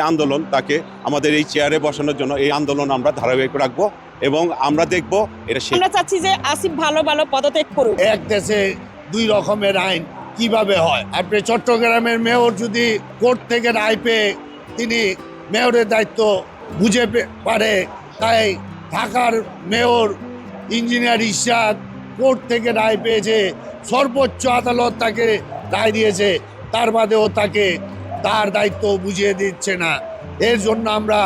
আন্দোলন তাকে আমাদের এই চেয়ারে বসানোর জন্য এই আন্দোলন আমরা ধারাবাহিক রাখবো এবং আমরা দেখব এটা। আমরা চাচ্ছি যে আসিফ ভালো ভালো পদত্যাগ করুক। এক দেশে দুই রকমের আইন কিভাবে হয়? আপনি চট্টগ্রামের মেয়র যদি কোর্ট থেকে রায় পেয়ে তিনি মেয়রের দায়িত্ব বুঝে পারে, তাই ঢাকার মেয়র ইঞ্জিনিয়ার ইশরাক কোর্ট থেকে রায় পেয়েছে, সর্বোচ্চ আদালত তাকে রায় দিয়েছে, তার বাদেও তাকে তার দায়িত্ব বুঝিয়ে দিচ্ছে না। এর জন্য আমরা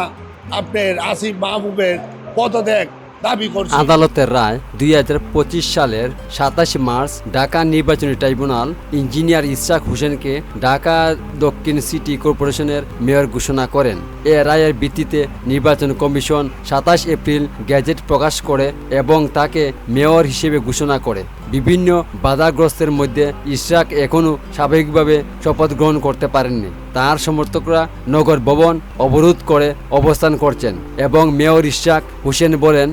আপনার আসিফ মাহবুবের পদত্যাগ দাবি করছি। আদালতের রায় 2025 সালের 27 মার্চ ঢাকা নির্বাচনী ট্রাইব্যুনাল ইঞ্জিনিয়ার ইশরাক হোসেনকে ঢাকা দক্ষিণ সিটি কর্পোরেশনের মেয়র ঘোষণা করেন। এ রায়ের ভিত্তিতে নির্বাচন কমিশন 27 এপ্রিল গেজেট প্রকাশ করে এবং তাকে মেয়র হিসেবে ঘোষণা করে। বিভিন্ন বাধাগ্রস্তের মধ্যে ইশরাক এখনও স্বাভাবিকভাবে শপথ গ্রহণ করতে পারেননি। তার সমর্থকরা নগর ভবন অবরোধ করে অবস্থান করছেন এবং মেয়র ইশরাক হোসেন বলেন,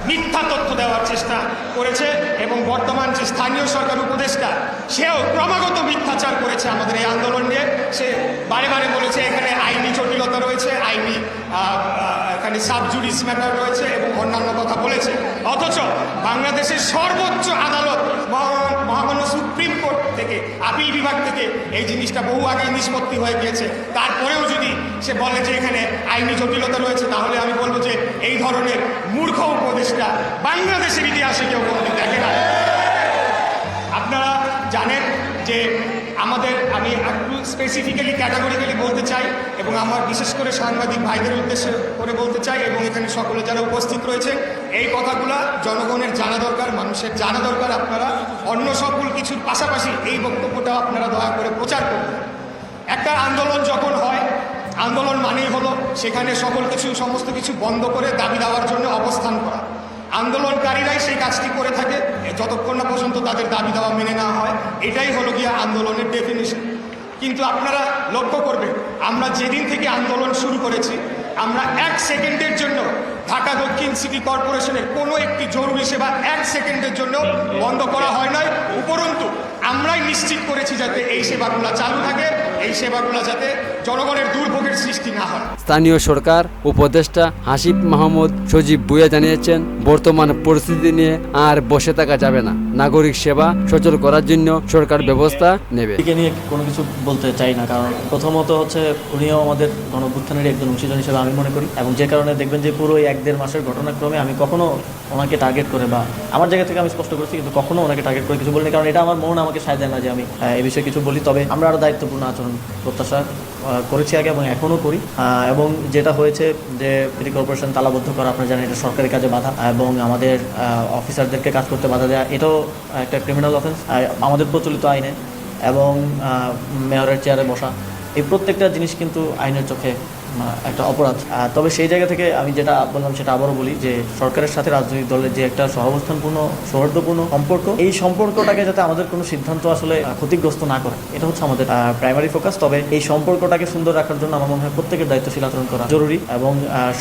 মিথ্যা তথ্য দেওয়ার চেষ্টা করেছে এবং বর্তমান যে স্থানীয় সরকার উপদেষ্টা সেও ক্রমাগত মিথ্যাচার করেছে আমাদের এই আন্দোলন নিয়ে। সে বারে বারে বলেছে এখানে আইনি জটিলতা রয়েছে, আইনি এখানে সাবজুডিস ম্যাটার রয়েছে এবং অন্যান্য কথা বলেছে। অথচ বাংলাদেশের সর্বোচ্চ আদালত মহামান্য সুপ্রিম কোর্ট থেকে আপিল বিভাগ থেকে এই জিনিসটা বহু আগেই নিষ্পত্তি হয়ে গিয়েছে। তারপরেও যদি সে বলে যে এখানে আইনি জটিলতা রয়েছে, তাহলে আমি বলবো যে এই ধরনের মূর্খ উপদেষ্টা বাংলাদেশের ইতিহাসে কেউ কোনোদিন দেখে না। আপনারা জানেন যে আমি একটু স্পেসিফিক্যালি ক্যাটাগরিক্যালি বলতে চাই এবং আমার বিশেষ করে সাংবাদিক ভাইদের উদ্দেশ্যে করে বলতে চাই এবং এখানে সকলে যারা উপস্থিত রয়েছে, এই কথাগুলো জনগণের জানা দরকার, মানুষের জানা দরকার। আপনারা অন্য সকল কিছুর পাশাপাশি এই বক্তব্যটাও আপনারা দয়া করে প্রচার করবেন। একটা আন্দোলন যখন হয়, আন্দোলন মানেই হলো সেখানে সমস্ত কিছু বন্ধ করে দাবি দেওয়ার জন্য অবস্থান করা। আন্দোলনকারীরাই সেই কাজটি করে থাকে যতক্ষণ না পর্যন্ত তাদের দাবি দেওয়া মেনে নেওয়া হয়। এটাই হলো গিয়ে আন্দোলনের ডেফিনিশন। কিন্তু আপনারা লক্ষ্য করবেন, আমরা যেদিন থেকে আন্দোলন শুরু করেছি, আমরা 1 সেকেন্ডের জন্য ঢাকা দক্ষিণ সিটি কর্পোরেশনের কোনো একটি জরুরি সেবা 1 সেকেন্ডের জন্য বন্ধ করা হয় নাই। উপরন্তু আমরাই নিশ্চিত করেছি যাতে এই সেবাগুলো চালু থাকে, এই সেবাগুলো যাতে জনগণের দুর্ভোগের সৃষ্টি না হয়। স্থানীয় সরকার উপদেষ্টা আসিফ মাহমুদ সজীব ভুঁইয়া জানিয়েছেন, বর্তমান পরিস্থিতি নিয়ে আর বসে থাকা যাবে না। নাগরিক সেবা সচল করার জন্য সরকার ব্যবস্থা নেবে। একে নিয়ে কোনো কিছু বলতে চাই না, কারণ প্রথমত হচ্ছে উনিও আমাদের গণঅভ্যুত্থানের একজন অংশীজন হিসেবে আমি মনে করি, এবং যে কারণে দেখবেন যে পুরো এই 1-1.5 মাসের ঘটনাক্রমে আমি কখনো ওনাকে টার্গেট করে, বা আমার জায়গা থেকে আমি স্পষ্ট করেছি, কিন্তু কখনো ওনাকে টার্গেট করে কিছু বলিনি, কারণ এটা আমার মন আমাকে সায় দেয় না যে আমি এই বিষয়ে কিছু বলি। তবে আমরা আরও দায়িত্বপূর্ণ আচরণ প্রত্যাশা করেছি আগে এবং এখনও করি। এবং যেটা হয়েছে যে সিটি কর্পোরেশন তালাবদ্ধ করা, আপনারা জানেন এটা সরকারি কাজে বাধা এবং আমাদের অফিসারদেরকে কাজ করতে বাধা দেওয়া, এটাও একটা ক্রিমিনাল অফেন্স আমাদের প্রচলিত আইনে। এবং মেয়রের চেয়ারে বসা, এই প্রত্যেকটা জিনিস কিন্তু আইনের চোখে একটা অপরাধ। তবে সেই জায়গা থেকে আমি যেটা বললাম সেটা আবারও বলি যে সরকারের সাথে রাজনৈতিক দলের যে একটা সহাবস্থানপূর্ণ সৌহার্দ্যপূর্ণ সম্পর্ক, এই সম্পর্কটাকে যাতে আমাদের কোনো সিদ্ধান্ত আসলে ক্ষতিগ্রস্ত না করে, এটা হচ্ছে আমাদের প্রাইমারি ফোকাস। তবে এই সম্পর্কটাকে সুন্দর রাখার জন্য আমার মনে হয় প্রত্যেকের দায়িত্বশীল আচরণ করা জরুরি, এবং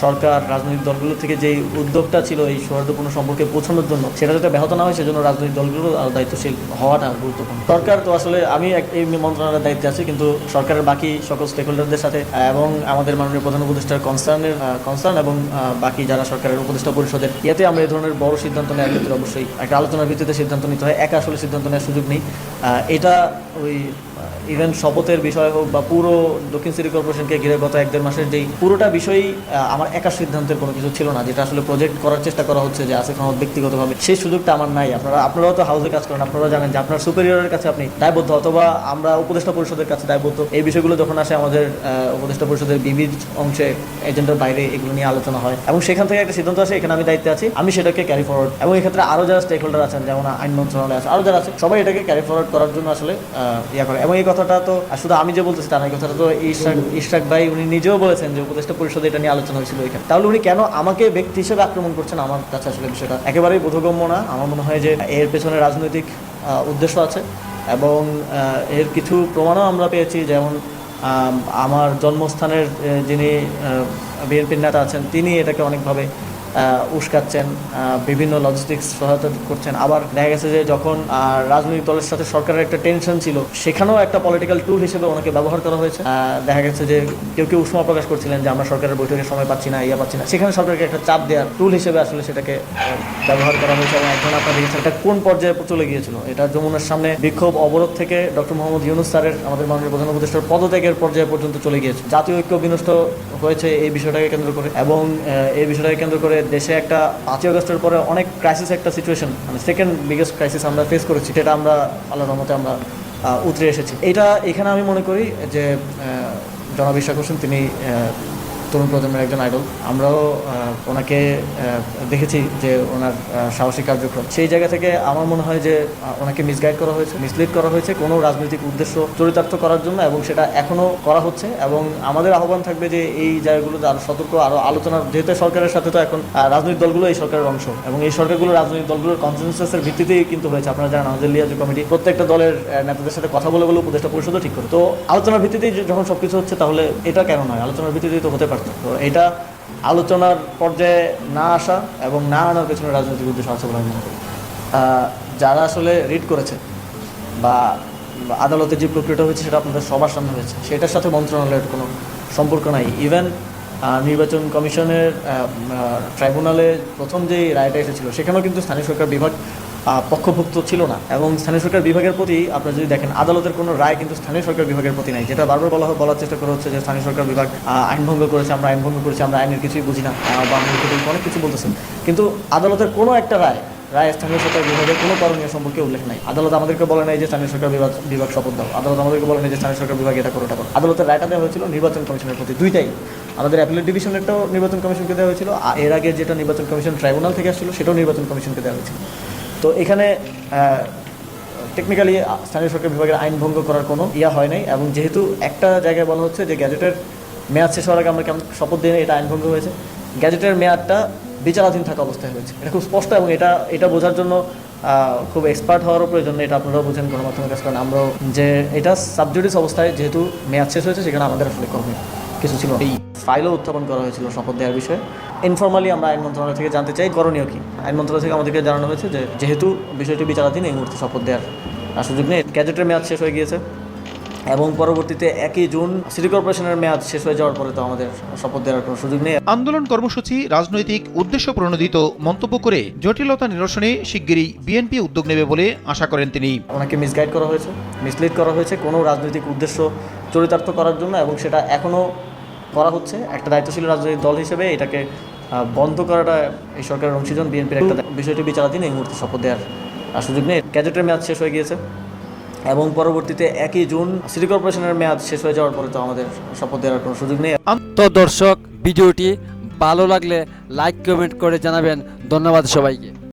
সরকার রাজনৈতিক দলগুলো থেকে যেই উদ্যোগটা ছিল এই সৌহার্দ্যপূর্ণ সম্পর্কে পৌঁছানোর জন্য, সেটা যাতে ব্যাহত না হয় সেজন্য রাজনৈতিক দলগুলো আরও দায়িত্বশীল হওয়াটা গুরুত্বপূর্ণ। সরকার তো আসলে আমি এই মন্ত্রণালয়ের দায়িত্বে আছি, কিন্তু সরকারের বাকি সকল স্টেক হোল্ডারদের সাথে এবং আমাদের মাননীয় প্রধান উপদেষ্টার কনসার্ন এবং বাকি যারা সরকারের উপদেষ্টা পরিষদের ইয়েতে আমরা এই ধরনের বড় সিদ্ধান্ত নেওয়ার ক্ষেত্রে অবশ্যই একটা আলোচনার ভিত্তিতে সিদ্ধান্ত নিতে হয়। একা আসলে সিদ্ধান্ত নেওয়ার সুযোগ নেই। এটা ওই ইভেন শপথের বিষয় হোক বা পুরো দক্ষিণ সিটি কর্পোরেশনকে ঘিরে গত 1-1.5 মাসের যেই পুরোটা বিষয়ই আমার একা সিদ্ধান্তের কোনো কিছু ছিল না, যেটা আসলে প্রজেক্ট করার চেষ্টা করা হচ্ছে যে আসিফ মাহমুদ ব্যক্তিগতভাবে, সেই সুযোগটা আমার নাই। আপনারাও তো হাউসে কাজ করেন, আপনারা জানেন যে আপনার সুপেরিয়রের কাছে আপনি দায়বদ্ধ, অথবা আমরা উপদেষ্টা পরিষদের কাছে দায়বদ্ধ। এই বিষয়গুলো যখন আসে আমাদের উপদেষ্টা পরিষদের বিবিধ অংশে এজেন্ডার বাইরে এগুলো নিয়ে আলোচনা হয় এবং সেখান থেকে একটা সিদ্ধান্ত আসে, এখানে আমি দায়িত্বে আছি, আমি সেটাকে ক্যারি ফরওয়ার্ড, এবং এক্ষেত্রে আরও যারা স্টেক হোল্ডার আছেন যেমন আইন মন্ত্রণালয় আছে, আরও যারা আছে, সবাই এটাকে ক্যারি ফরওয়ার্ড করার জন্য আসলে ইয়া করে। এবং এই কথাটা তো শুধু আমি যে বলতেছি তা না, এই কথাটা তো ইশরাক ভাই উনি নিজেও বলেছেন যে উপদেষ্টা পরিষদে এটা নিয়ে আলোচনা হয়েছিল এখানে। তাহলে উনি কেন আমাকে ব্যক্তি হিসেবে আক্রমণ করছেন, আমার কাছে আসলে বিষয়টা একেবারেই বোধগম্য না। আমার মনে হয় যে এর পেছনে রাজনৈতিক উদ্দেশ্য আছে এবং এর কিছু প্রমাণও আমরা পেয়েছি। যেমন আমার জন্মস্থানের যিনি বিএনপির নেতা আছেন তিনি এটাকে অনেকভাবে উস্কাচ্ছেন, বিভিন্ন লজিস্টিক্স সহায়তা করছেন। আবার দেখা গেছে যে যখন রাজনৈতিক দলের সাথে সরকারের একটা টেনশন ছিল, সেখানেও একটা পলিটিক্যাল টুল হিসেবে ওনাকে ব্যবহার করা হয়েছে। দেখা গেছে যে কেউ উষ্মা প্রকাশ করছিলেন যে আমরা সরকারের বৈঠকের সময় পাচ্ছি না, পাচ্ছি না, সেখানে সরকারকে একটা চাপ দেওয়ার টুল হিসেবে আসলে সেটাকে ব্যবহার করা হয়েছে। এবং এখন আপনারা দেখেছেন এটা কোন পর্যায়ে চলে গিয়েছিল। এটা যমুনার সামনে বিক্ষোভ অবরোধ থেকে ডক্টর মোহাম্মদ ইউনূস স্যারের, আমাদের মাননীয় প্রধান উপদেষ্টার পদত্যাগের পর্যায়ে পর্যন্ত চলে গিয়েছে। জাতীয় ঐক্য বিনষ্ট হয়েছে এই বিষয়টাকে কেন্দ্র করে, এবং এই বিষয়টাকে কেন্দ্র করে দেশে একটা 5ই আগস্টের পরে অনেক ক্রাইসিস একটা সিচুয়েশন, মানে সেকেন্ড বিগেস্ট ক্রাইসিস আমরা ফেস করেছি, সেটা আমরা আল্লাহর রহমতে আমরা উতরে এসেছি। এখানে আমি মনে করি যে জনাব ইশরাক হোসেন তিনি তরুণ প্রজন্মের একজন আইডল। আমরাও ওনাকে দেখেছি যে ওনার সাহসী কার্যক্রম, সেই জায়গা থেকে আমার মনে হয় যে ওনাকে মিসগাইড করা হয়েছে, মিসলিড করা হয়েছে কোনো রাজনৈতিক উদ্দেশ্য চরিতার্থ করার জন্য, এবং সেটা এখনও করা হচ্ছে। এবং আমাদের আহ্বান থাকবে যে এই জায়গাগুলোতে আরও সতর্ক, আরও আলোচনার, যেহেতু সরকারের সাথে তো এখন রাজনৈতিক দলগুলো এই সরকারের অংশ, এবং এই সরকারগুলো রাজনৈতিক দলগুলোর কনসেনসাসের ভিত্তিতেই কিন্তু হয়েছে। আপনারা জানেন আমাদের লিয়াজু কমিটি প্রত্যেকটা দলের নেতাদের সাথে কথা বলে উপদেষ্টা পরিষদও ঠিক করে। তো আলোচনার ভিত্তিতেই যখন সবকিছু হচ্ছে, তাহলে এটা কেন নয়, আলোচনার ভিত্তিতেই তো হতে পারত। তো এটা আলোচনার পর্যায়ে না আসা এবং না আনার পেছনে রাজনৈতিক উদ্দেশ্য আছে বলে আমি মনে করি। যারা আসলে রিড করেছে বা আদালতে যে প্রক্রিয়াটা হয়েছে সেটা আপনাদের সবার সামনে হয়েছে, সেটার সাথে মন্ত্রণালয়ের কোনো সম্পর্ক নাই। ইভেন নির্বাচন কমিশনের ট্রাইব্যুনালে প্রথম যেই রায়টা এসেছিল, সেখানেও কিন্তু স্থানীয় সরকার বিভাগ পক্ষভুক্ত ছিল না। এবং স্থানীয় সরকার বিভাগের প্রতি আপনারা যদি দেখেন, আদালতের কোনো রায় কিন্তু স্থানীয় সরকার বিভাগের প্রতি নাই, যেটা বারবার বলার চেষ্টা করা হচ্ছে যে স্থানীয় সরকার বিভাগ আইন ভঙ্গ করেছে, আমরা আইন ভঙ্গ করেছি, আমরা আইনের কিছুই বুঝি না, বা অনেক কিছু বলতেছেন। কিন্তু আদালতের কোনো একটা রায় স্থানীয় সরকার বিভাগের কোনো করণীয় সম্পর্কে উল্লেখ নাই। আদালত আমাদেরকে বলে নাই যে স্থানীয় সরকার বিভাগ শপথ দাও, আদালত আমাদেরকে বলে নাই যে স্থানীয় সরকার বিভাগ এটা করো, ওটা করো। আদালতের রায়টা দেওয়া হয়েছিল নির্বাচন কমিশনের প্রতি, দুইটাই। আমাদের অ্যাপিলেট ডিভিশনেরটাও নির্বাচন কমিশনকে দেওয়া হয়েছিল, এর আগে যেটা নির্বাচন কমিশন ট্রাইব্যুনাল থেকে আসছিল সেটাও নির্বাচন কমিশনকে দেওয়া হয়েছিল। তো এখানে টেকনিক্যালি স্থানীয় সরকার বিভাগের আইন ভঙ্গ করার কোনো হয় নাই। এবং যেহেতু একটা জায়গায় বলা হচ্ছে যে গ্যাজেটের মেয়াদ শেষ হওয়ার আগে আমরা কেমন শপথ দিয়ে এটা আইন ভঙ্গ হয়েছে, গ্যাজেটের মেয়াদটা বিচারাধীন থাকা অবস্থায় হয়েছে, এটা খুব স্পষ্ট। এবং এটা বোঝার জন্য খুব এক্সপার্ট হওয়ারও প্রয়োজন নেই, এটা আপনারাও বুঝেন গণমাধ্যমের কাছে, কারণ আমরাও যে এটা সাবজুডিস অবস্থায় যেহেতু মেয়াদ শেষ হয়েছে, সেখানে আমাদের আসলে করণীয় কিছু ছিল। এই ফাইলও উত্থাপন করা হয়েছিল শপথ দেওয়ার বিষয়ে। ইনফর্মালি আমরা আইন মন্ত্রণালয় থেকে জানতে চাই করণীয় কি। আইন মন্ত্রণালয় থেকে আমাদেরকে জানানো হয়েছে যে যেহেতু বিষয়টি বিচারাধীন, এই মুহূর্তে শপথ দেওয়ার সুযোগ নেই, গ্যাজেটের মেয়াদ শেষ হয়ে গিয়েছে, এবং পরবর্তীতে 1 জুন সিটি কর্পোরেশনের মেয়াদ শেষ হয়ে যাওয়ার পরে তো আমাদের শপথ দেওয়ার কোনো সুযোগ নেই। আন্দোলন কর্মসূচি রাজনৈতিক উদ্দেশ্য প্রণোদিত মন্তব্য করে জটিলতা নিরসনে শিগগিরই বিএনপি উদ্যোগ নেবে বলে আশা করেন তিনি। ওনাকে মিসগাইড করা হয়েছে, মিসলিড করা হয়েছে কোনো রাজনৈতিক উদ্দেশ্য চরিতার্থ করার জন্য, এবং সেটা এখনও করা হচ্ছে। একটা দায়িত্বশীল রাজনৈতিক দল হিসেবে এটাকে বন্ধ করাটা এই সরকারের অংশীজন বিএনপির একটা বিষয়টি বিচারাধীন, এই মুহূর্তে শপথ দেওয়ার সুযোগ নেই। গ্যাজেটের মেয়াদ শেষ হয়ে গিয়েছে, এবং পরবর্তীতে 1 জুন সিটি কর্পোরেশনের মেয়াদ শেষ হয়ে যাওয়ার পরে তো আমাদের শপথ দেওয়ার কোনো সুযোগ নেই। তো দর্শক, ভিডিওটি ভালো লাগলে লাইক কমেন্ট করে জানাবেন। ধন্যবাদ সবাইকে।